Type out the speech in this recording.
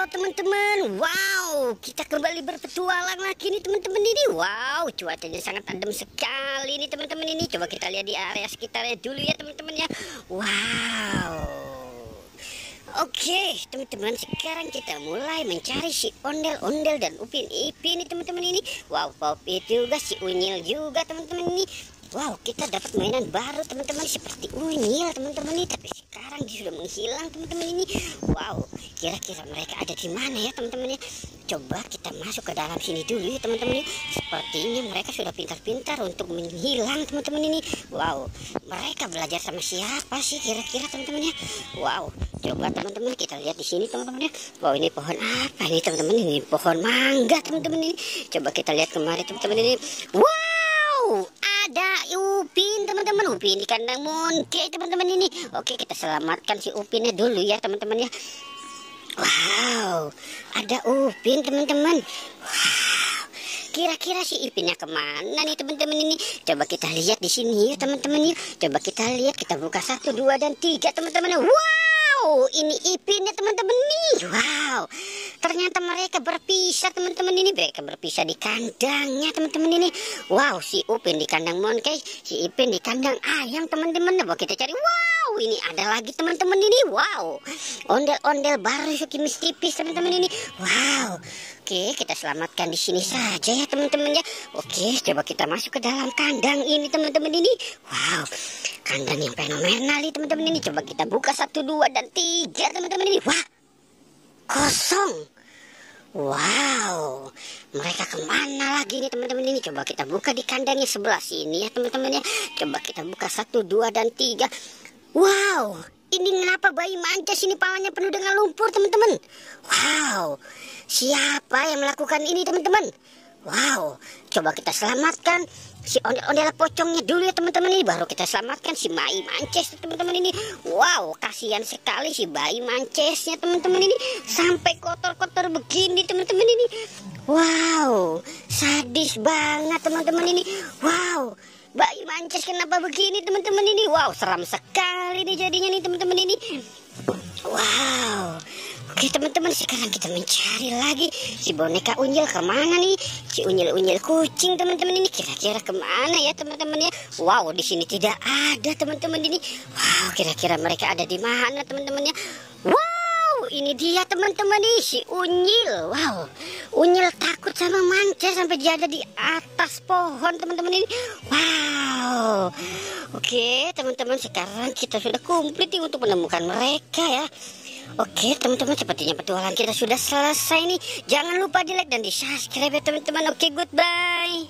teman-teman, wow, kita kembali berpetualang lagi nih teman-teman ini. Wow, cuacanya sangat adem sekali nih teman-teman ini. Coba kita lihat di area sekitarnya dulu ya teman-teman ya. Wow. Oke, teman-teman, sekarang kita mulai mencari si Ondel-Ondel dan Upin Ipin nih teman-teman ini. Wow, Popit juga, si Unyil juga teman-teman ini. Wow, kita dapat mainan baru teman-teman, seperti Unyil teman-teman ini. Tapi sekarang dia sudah menghilang teman-teman ini. Wow, kira-kira mereka ada di mana ya teman-teman ya? Coba kita masuk ke dalam sini dulu ya teman-teman ya. Sepertinya mereka sudah pintar-pintar untuk menghilang teman-teman ini. Wow, mereka belajar sama siapa sih kira-kira teman-teman ya? Wow, coba teman-teman kita lihat di sini teman-teman ya. Wow, ini pohon apa ini teman-teman? Ini pohon mangga teman-teman ini. Coba kita lihat kemari teman-teman ini. Wow, ada Upin teman-teman. Upin di kandang monkey teman-teman ini. Oke, kita selamatkan si Upinnya dulu ya teman-teman ya. Wow, ada Upin teman-teman. Wow, kira-kira si Ipinnya kemana nih teman-teman ini? Coba kita lihat di sini ya teman-teman ya. Coba kita lihat, kita buka 1, 2, dan 3 teman-teman. Wow, ini Ipinnya teman-teman nih. Wow, ternyata mereka berpisah teman-teman ini. Mereka berpisah di kandangnya teman-teman ini. Wow, si Upin di kandang monkey, si Ipin di kandang ayam teman-teman. Coba kita cari. Wow, ini ada lagi teman-teman ini. Wow, ondel-ondel baru sekimis tipis teman-teman ini. Wow, oke, kita selamatkan di sini saja ya teman-teman ya. Oke, coba kita masuk ke dalam kandang ini teman-teman ini. Wow, kandang yang fenomenal nih teman-teman ini. Coba kita buka 1, 2, dan 3 teman-teman ini. Wah, kosong. Wow, mereka kemana lagi nih teman-teman ini? Coba kita buka di kandangnya sebelah sini ya teman-teman ya. Coba kita buka 1, 2, dan 3. Wow, ini kenapa bayi mancis ini palanya penuh dengan lumpur teman-teman? Wow, siapa yang melakukan ini teman-teman? Wow, coba kita selamatkan si ondel-ondel pocongnya dulu ya teman-teman ini. Baru kita selamatkan si bayi mancis teman-teman ini. Wow, kasihan sekali si bayi mancisnya teman-teman ini. Sampai kotor-kotor begini teman-teman ini. Wow, sadis banget teman-teman ini. Wow, bayi mancis kenapa begini teman-teman ini? Wow, seram sekali nih jadinya nih teman-teman ini. Wow, oke teman-teman, sekarang kita mencari lagi si boneka Unyil kemana nih? Si Unyil kucing teman-teman ini kira-kira kemana ya teman-teman ya? Wow, di sini tidak ada teman-teman ini. Wow, kira-kira mereka ada di mana teman-teman ya? Wow, ini dia teman-teman nih, si Unyil. Wow, Unyil takut sama mancis sampai dia ada di atas pohon teman-teman ini. Wow, oke teman-teman, sekarang kita sudah komplit nih untuk menemukan mereka ya. Oke teman-teman, sepertinya petualangan kita sudah selesai nih. Jangan lupa di like dan di subscribe ya teman-teman. Oke, goodbye.